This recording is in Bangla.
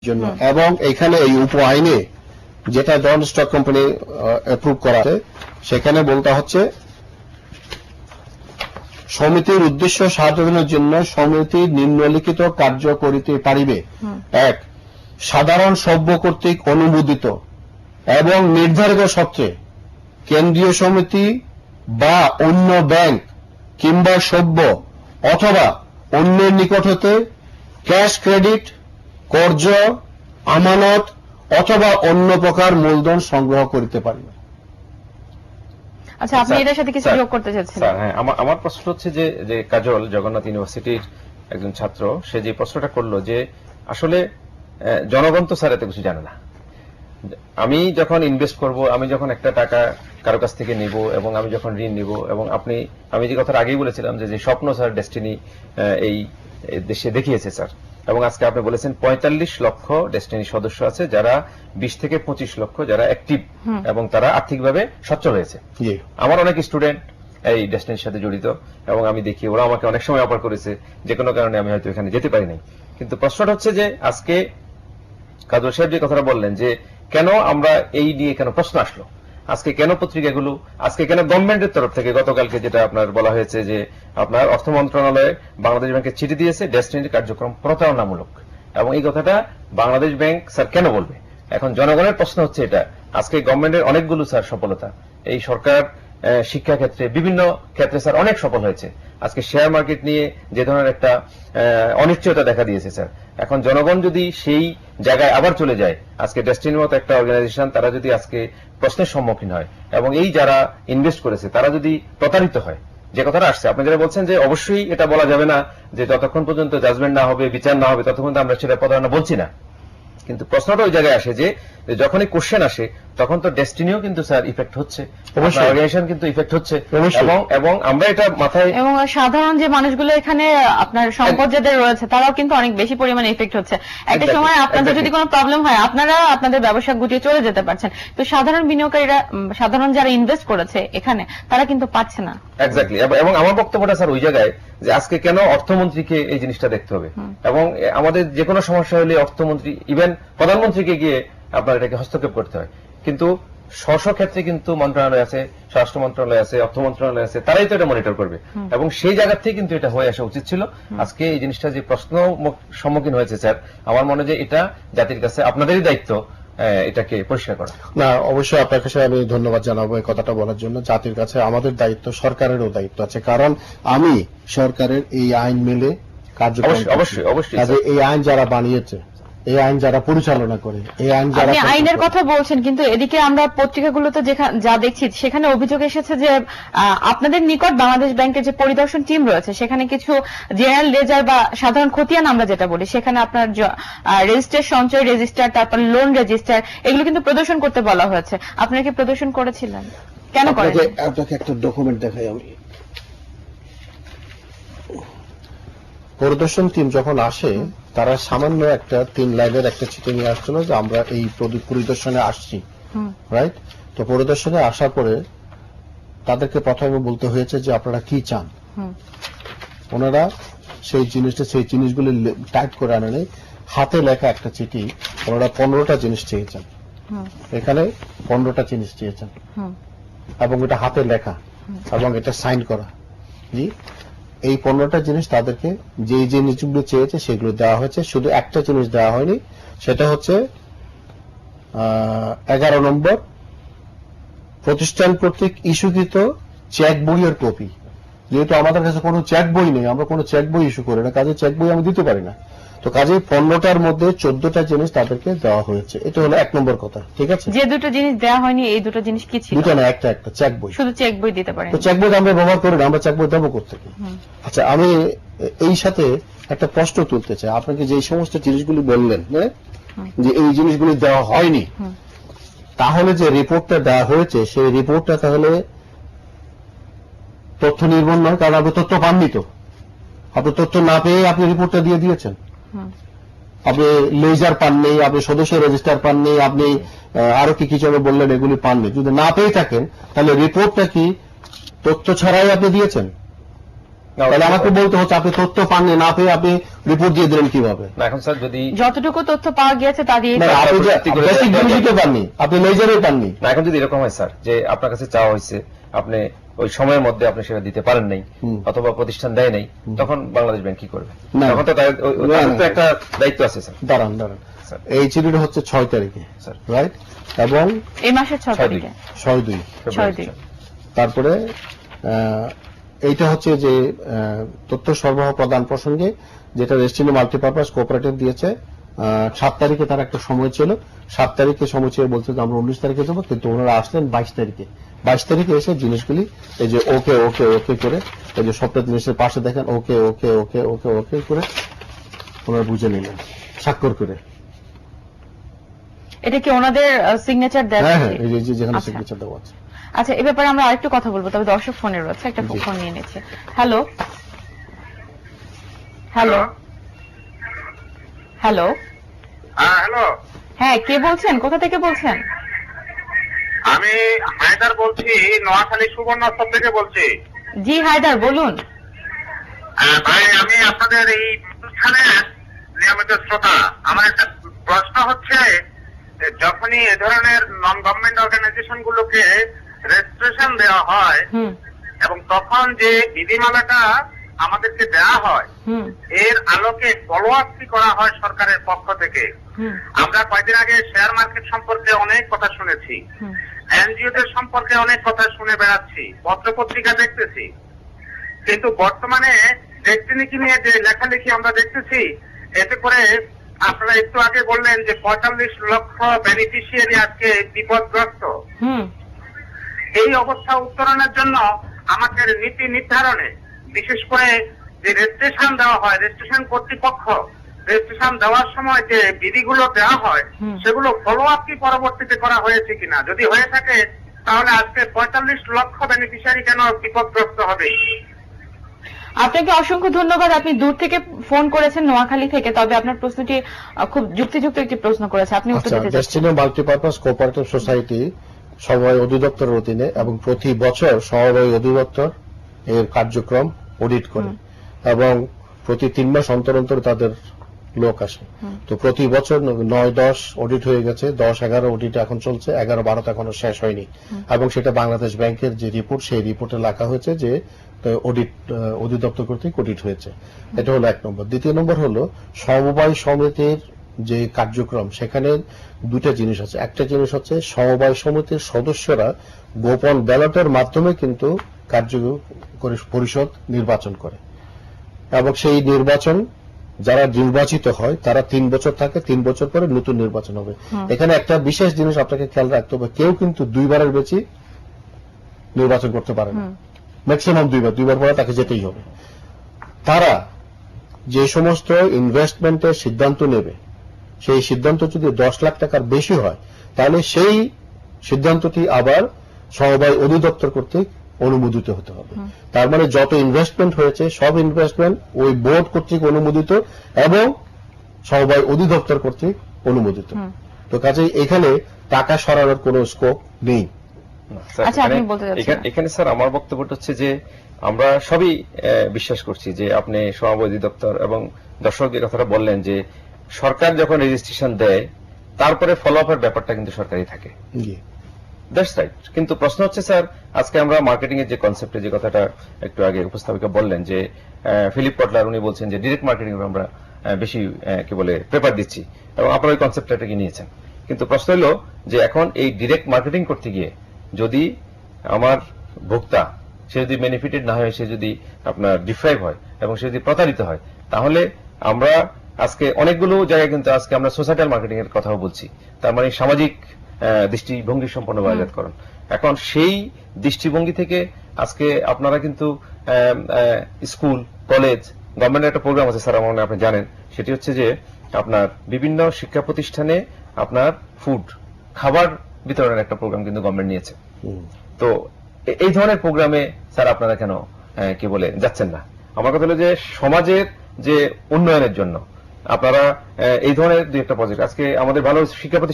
জন্য এবং এখানে এই উপ আইনে যেটা জয়েন্ট স্টক কোম্পানি অ্যাপ্রুভ করা আছে সেখানে বলতে হচ্ছে সমিতির উদ্দেশ্য সাধনের জন্য সমিতি নিম্নলিখিত কার্য করিতে পারিবে। এক, সাধারণ সভ্য কর্তৃক অনুমোদিত এবং নির্ধারিত সত্ত্বে কেন্দ্রীয় সমিতি বা অন্য ব্যাংক কিংবা সভ্য অথবা অন্যের নিকট হতে ক্যাশ ক্রেডিট, কর্জ, আমানত অথবা অন্য প্রকার মূলধন সংগ্রহ করিতে পারিবে। আচ্ছা, আপনি এটার সাথে কিছু যোগ করতে চাচ্ছেন? স্যার, হ্যাঁ, আমার প্রশ্ন হচ্ছে যে কাজল জগন্নাথ ইউনিভার্সিটির একজন ছাত্র, সে যে প্রশ্নটা করলো যে আসলে জনগণ তো স্যার এত কিছু জানে না। আমি যখন ইনভেস্ট করব, আমি যখন একটা টাকা কারো কাছ থেকে নিব এবং আমি যখন ঋণ নিব, এবং আমি যে কথাটা আগেই বলেছিলাম যে স্বপ্ন স্যার ডেস্টিনি এই দেশে দেখিয়েছে স্যার, এবং আজকে আপনি বলেছেন 45 লক্ষ ডেস্টিনি সদস্য আছে যারা 20 থেকে 25 লক্ষ যারা অ্যাক্টিভ এবং তারা আর্থিকভাবে সচ্ছল হয়েছে। আমার অনেক স্টুডেন্ট এই ডেস্টিনির সাথে জড়িত এবং আমি দেখি ওরা আমাকে অনেক সময় অফার করেছে, যে কোনো কারণে আমি হয়তো এখানে যেতে পারি নাই। কিন্তু প্রশ্নটা হচ্ছে যে আজকে কাজল সাহেব যে কথাটা বললেন যে কেন আমরা এই নিয়ে কেন প্রশ্ন আসলো, আজকে কেন পত্রিকাগুলো, আজকে কেন গভর্নমেন্টের তরফ থেকে গতকালকে যেটা আপনার বলা হয়েছে যে আপনার অর্থ মন্ত্রণালয়ে বাংলাদেশ ব্যাংকের চিঠি দিয়েছে ডেস্টিনির কার্যক্রম প্রতারণামূলক, এবং এই কথাটা বাংলাদেশ ব্যাংক স্যার কেন বলবে? এখন জনগণের প্রশ্ন হচ্ছে এটা, আজকে গভর্নমেন্টের অনেকগুলো স্যার সফলতা, এই সরকার শিক্ষা ক্ষেত্রে বিভিন্ন ক্ষেত্রে স্যার অনেক সফল হয়েছে। আজকে শেয়ার মার্কেট নিয়ে যে ধরনের একটা অনিশ্চয়তা দেখা দিয়েছে স্যার, এখন জনগণ যদি সেই জায়গায় আবার চলে যায়, আজকে ডেস্টিনির মতো একটা অর্গানাইজেশন তারা যদি আজকে প্রশ্নের সম্মুখীন হয় এবং এই যারা ইনভেস্ট করেছে তারা যদি প্রতারিত হয়, যে কথাটা আসছে আপনি যেটা বলছেন যে অবশ্যই এটা বলা যাবে না যে যতক্ষণ পর্যন্ত জাজমেন্ট না হবে, বিচার না হবে, ততক্ষণ আমরা সেটা প্রতারণা বলছি না, কিন্তু প্রশ্নটা ওই জায়গায় আসে যে যখনই কোশ্চেন আসে তখন তো ডেস্টিনিও কিন্তু স্যার ইফেক্ট হচ্ছে, অর্গানাইজেশন কিন্তু ইফেক্ট হচ্ছে, এবং আমরা এটা মাথায়, এবং সাধারণ যে মানুষগুলো এখানে আপনার সম্পদ যাদের রয়েছে তারাও কিন্তু অনেক বেশি পরিমাণে ইফেক্ট হচ্ছে। একটা সময় আপনাদের যদি কোনো প্রবলেম হয় আপনারা আপনাদের ব্যবসা গুটিয়ে চলে যেতে পারছেন, তো সাধারণ বিনিয়োগকারীরা, সাধারণ যারা ইনভেস্ট করেছে এখানে তারা কিন্তু পাচ্ছে না। এক্স্যাক্টলি, এবং আমার বক্তব্যটা স্যার ওই জায়গায় যে আজকে কেন অর্থমন্ত্রীকে এই জিনিসটা দেখতে হবে, এবং আমাদের যে কোনো সমস্যা হলে অর্থমন্ত্রী, ইভেন প্রধানমন্ত্রীকে গিয়ে আপনার এটাকে হস্তক্ষেপ করতে হয়, কিন্তু স্ব ক্ষেত্রে কিন্তু মন্ত্রণালয় আছে, স্বরাষ্ট্র মন্ত্রণালয় আছে, অর্থ মন্ত্রণালয় আছে, তারাই তো এটা মনিটর করবে, এবং সেই জায়গা থেকে কিন্তু এটা হয়ে আসা উচিত ছিল। আজকে এই জিনিসটা যে প্রশ্ন সম্মুখীন হয়েছে স্যার, আমার মনে হয় যে এটা জাতির কাছে আপনাদেরই দায়িত্ব এটাকে পরিষ্কার করা। না, অবশ্যই আপনার কাছে আমি ধন্যবাদ জানাবো এই কথাটা বলার জন্য। জাতির কাছে আমাদের দায়িত্ব, সরকারেরও দায়িত্ব আছে, কারণ আমি সরকারের এই আইন মেলে কার্যক্রম, অবশ্যই এই আইন যারা বানিয়েছে, এই আইন যারা পরিচালনা করে, এই আইন যারা, আপনি আইনের কথা বলছেন, কিন্তু এদিকে আমরা পত্রিকাগুলোতে যা দেখছি সেখানে অভিযোগ এসেছে যে আপনাদের নিকট বাংলাদেশ ব্যাংকের যে পরিদর্শন টিম রয়েছে সেখানে কিছু জেনারেল লেজার বা সাধারণ খতিয়ান আমরা যেটা বলি, সেখানে আপনার রেজিস্টার, সঞ্চয় রেজিস্টার, তারপর লোন রেজিস্টার, এগুলো কিন্তু প্রদর্শন করতে বলা হয়েছে। আপনারা কি প্রদর্শন করেছিলেন? কেন করেন? আপনাকে একটা ডকুমেন্ট দেখাই আমি। পরিদর্শন টিম যখন আসে তারা সামান্য একটা 3 লাইনের একটা চিঠি নিয়ে আসছিল যে আমরা এই পরিদর্শনে আসছি, রাইট? তো পরিদর্শনে আসার পরে তাদেরকে প্রথমে বলতে হয়েছে যে আপনারা কি চান। ওনারা সেই জিনিসগুলি টাইপ করে আনেন, হাতে লেখা একটা চিঠি, ওনারা 15টা জিনিস চেয়েছেন, এখানে 15টা জিনিস চেয়েছেন, এবং এটা হাতে লেখা এবং এটা সাইন করা। জি, এই 15টা জিনিস তাদেরকে যে জিনিসগুলো চেয়েছে সেগুলো দেওয়া হয়েছে, শুধু একটা জিনিস দেওয়া হয়নি, সেটা হচ্ছে 11 নম্বর প্রতিষ্ঠান কর্তৃক ইস্যুকৃত চেক বইয়ের কপি। যেহেতু আমাদের কাছে কোনো চেক বই নেই, আমরা কোনো চেক বই ইস্যু করি না, কাজে চেক বই আমি দিতে পারি না, তো কাজে 15টার মধ্যে 14টা জিনিস তাদেরকে দেওয়া হয়েছে। এটা হলো 1 নম্বর কথা, ঠিক আছে? যে দুটো জিনিস দেওয়া হয়নি, এই দুটো জিনিস কি ছিল? দুটো না, একটা চেক বই, শুধু চেক বই দিতে পারেন। তো চেক বই আমরা ব্যবহার করি না, আমরা চেক বই দেবো কোথেকে? আচ্ছা, আমি এই সাথে একটা প্রশ্ন তুলতে চাই। আপনাকে যে সমস্ত জিনিসগুলি বললেন যে এই জিনিসগুলি দেওয়া হয়নি, তাহলে যে রিপোর্টটা দেওয়া হয়েছে সেই রিপোর্টটা তাহলে তথ্য নির্ভর নয়, কারণ আপনি তথ্য পাননি, তো আপনি তথ্য না পেয়ে আপনি রিপোর্টটা দিয়ে দিয়েছেন। আপনি লেজার পাননি, আপনি সদস্য রেজিস্টার পাননি, আপনি আরো কি কিছু বললেন এগুলি পাননি। যদি না পেয়ে থাকেন তাহলে রিপোর্টটা কি তথ্য ছাড়াই আপনি দিয়েছেন? তাহলে আমাকে বলতে হচ্ছে আপনি তথ্য পাননি, না পেয়ে আপনি রিপোর্ট দিয়ে দিলেন কিভাবে? না এখন স্যার যদি যতটুকু তথ্য পাওয়া গিয়েছে তা দিয়ে না, আপনি যে বেসিক জিনিসই তো পাননি, আপনি লেজারই পাননি। না এখন যদি এরকম হয় স্যার যে আপনার কাছে চাওয়া হয়েছে, আপনি ওই সময়ের মধ্যে আপনি সেটা দিতে পারেন নাই, অথবা প্রতিষ্ঠান দেয় নাই, তখন বাংলাদেশ ব্যাংক কি করবে? না। তখন তো তাদের তো একটা দায়িত্ব আছে স্যার। দাঁড়ান স্যার। এই চিঠিটা হচ্ছে 6 তারিখে, স্যার। রাইট? এবং এই মাসের 6 তারিখে 6/2 6/2 তারপরে এইটা হচ্ছে যে তথ্য সরবরাহ প্রদান প্রসঙ্গে যেটা রেস্টিনো মাল্টিপারপাস কোঅপারেটিভ দিয়েছে, 7 তারিখে তার একটা সময় ছিল। 7 তারিখে সময় ছিল, বলছে যে আমরা 19 তারিখে যাবো, কিন্তু ওনারা আসলেন 22 তারিখে। 22 তারিখে এসে জিনিসগুলি এই যে ওকে ওকে ওকে করে, এই যে সবটা জিনিসের পাশে দেখেন ওকে ওকে ওকে ওকে ওকে করে ওনারা বুঝে নিলেন স্বাক্ষর করে। এটা কি ওনাদের সিগনেচার দেওয়া? হ্যাঁ হ্যাঁ, এই যে যেখানে আচ্ছা। সিগনেচার দেওয়া আছে। আচ্ছা, এই ব্যাপারে আমরা আরেকটু কথা বলবো, তবে দর্শক ফোনে রয়েছে, একটা জি। ফোন নিয়ে নিচ্ছে। হ্যালো হ্যালো হ্যালো, হ্যাঁ হ্যালো, হ্যাঁ কে বলছেন, কোথা থেকে বলছেন? আমি হায়দার বলছি, নোয়াখালী সুবর্ণস্থল থেকে বলছি। জি হায়দার, বলুন। ভাই আমি আপনাদের এই অনুষ্ঠানের নিয়মিত শ্রোতা। আমার একটা প্রশ্ন হচ্ছে, যখনই এ ধরনের নন গভর্নমেন্ট অর্গানাইজেশন গুলোকে রেজিস্ট্রেশন দেওয়া হয় হুম এবং তখন যে বিধিমালাটা আমাদেরকে দেওয়া হয়, হুম এর আলোকে ফলো আপ কি করা হয় সরকারের পক্ষ থেকে? হুম আমরা কয়েকদিন আগে শেয়ার মার্কেট সম্পর্কে অনেক কথা শুনেছি, হুম এনজিওদের সম্পর্কে অনেক কথা শুনে বেড়াচ্ছি, পত্রপত্রিকা দেখতেছি, কিন্তু বর্তমানে ডেস্টিনিকে নিয়ে যে লেখালেখি আমরা দেখতেছি, এতে করে আপনারা একটু আগে বললেন যে 45 লক্ষ বেনিফিশিয়ারি আজকে বিপদগ্রস্ত। হুম এই অবস্থা উত্তরণের জন্য আমাদের নীতি নির্ধারণে, বিশেষ করে যে রেজিস্ট্রেশন দেওয়া হয়, রেজিস্ট্রেশন কর্তৃপক্ষ রেজিস্ট্রেশন দেওয়ার সময় যে বিধিগুলো দেওয়া হয়, হুম। সেগুলো ফলো আপ কি পরবর্তীতে করা হয়েছে কিনা? যদি হয়ে থাকে তাহলে আজকে 45 লক্ষ বেনিফিশিয়ারি কেন বিপদগ্রস্ত হবে? আপনাকে অসংখ্য ধন্যবাদ। আপনি দূর থেকে ফোন করেছেন, নোয়াখালী থেকে, তবে আপনার প্রশ্নটি খুব যুক্তিযুক্ত একটি প্রশ্ন করেছে, আপনি উত্তর আচ্ছা, দিতে চাচ্ছেন। ডেস্টিনি মাল্টিপারপাস কোঅপারেটিভ সোসাইটি সমবায় অধিদপ্তরের অধীনে এবং প্রতি বছর সমবায় অধিদপ্তর এর কার্যক্রম অডিট করে এবং প্রতি 3 মাস অন্তর অন্তর তাদের লোক আসে। তো প্রতি বছর 9-10 অডিট হয়ে গেছে, 10-11 অডিট এখন চলছে, 11-12 এখনো শেষ হয়নি। এবং সেটা বাংলাদেশ ব্যাংকের যে রিপোর্ট, সেই রিপোর্টে লেখা হয়েছে যে অডিট অধিদপ্তর কর্তৃক অডিট হয়েছে। এটা হলো 1 নম্বর। দ্বিতীয় নম্বর হলো সমবায় সমিতির যে কার্যক্রম, সেখানে 2টা জিনিস আছে। একটা জিনিস হচ্ছে সমবায় সমিতির সদস্যরা গোপন ব্যালটের মাধ্যমে কিন্তু কার্যকরী পরিষদ নির্বাচন করে এবং সেই নির্বাচন যারা নির্বাচিত হয় তারা 3 বছর থাকে, 3 বছর পরে নতুন নির্বাচন হবে। এখানে একটা বিশেষ জিনিস আপনাকে খেয়াল রাখতে হবে, কেউ কিন্তু 2 বারের বেশি নির্বাচন করতে পারে না, ম্যাক্সিমাম 2 বার, 2 বার পরে তাকে যেতেই হবে। তারা যে সমস্ত ইনভেস্টমেন্টের সিদ্ধান্ত নেবে, সেই সিদ্ধান্ত যদি 10 লাখ টাকার বেশি হয়, তাহলে সেই সিদ্ধান্তটি আবার সমবায় অধিদপ্তর কর্তৃক অনুমোদিত হতে হবে। তার মানে যত ইনভেস্টমেন্ট হয়েছে সব ইনভেস্টমেন্ট ওই বোর্ড কর্তৃক অনুমোদিত এবং সমবায় অধিদপ্তর কর্তৃক অনুমোদিত। তো কাজেই এখানে টাকা সরানোর কোনো স্কোপ নেই। স্যার, আচ্ছা, আপনি বলতে চাচ্ছেন। এখানে স্যার আমার বক্তব্যটা হচ্ছে যে আমরা সবই বিশ্বাস করছি যে আপনি সমবায় অধিদপ্তর এবং দর্শক যে কথাটা বললেন যে সরকার যখন রেজিস্ট্রেশন দেয় তারপরে ফলো আপের ব্যাপারটা কিন্তু সরকারি থাকে। জি, দ্যাটস রাইট। কিন্তু প্রশ্ন হচ্ছে স্যার, আজকে আমরা মার্কেটিং এর যে কনসেপ্টে যে কথাটা একটু আগে উপস্থাপিকা বললেন যে ফিলিপ কটলার উনি বলছেন যে ডিরেক্ট মার্কেটিং আমরা বেশি কি বলে পেপার দিচ্ছি এবং আপনারা ওই কনসেপ্টটাকে নিয়েছেন। কিন্তু প্রশ্ন হলো যে এখন এই ডিরেক্ট মার্কেটিং করতে গিয়ে যদি আমার ভোক্তা সে যদি বেনিফিটেড না হয়, সে যদি আপনার ডিফ্রাইভ হয় এবং সে যদি প্রতারিত হয়, তাহলে আমরা আজকে অনেকগুলো জায়গায় কিন্তু আজকে আমরা সোসাইটাল মার্কেটিং এর কথাও বলছি, তার মানে সামাজিক দৃষ্টিভঙ্গি সম্পন্ন বাজারজাতকরণ। এখন সেই দৃষ্টিভঙ্গি থেকে আজকে আপনারা কিন্তু স্কুল, কলেজ, গভর্নমেন্টের একটা প্রোগ্রাম আছে স্যার, আমার মনে হয় আপনি জানেন, সেটি হচ্ছে যে আপনার বিভিন্ন শিক্ষা প্রতিষ্ঠানে আপনার ফুড, খাবার বিতরণের একটা প্রোগ্রাম কিন্তু গভর্নমেন্ট নিয়েছে। তো এই ধরনের প্রোগ্রামে স্যার আপনারা কেন কি বলে যাচ্ছেন না? আমার কথা হলো যে সমাজের যে উন্নয়নের জন্য আপনারা এই ধরনের 2-1টা প্রজেক্ট, আজকে আমাদের ভালো শিক্ষা প্রতিষ্ঠান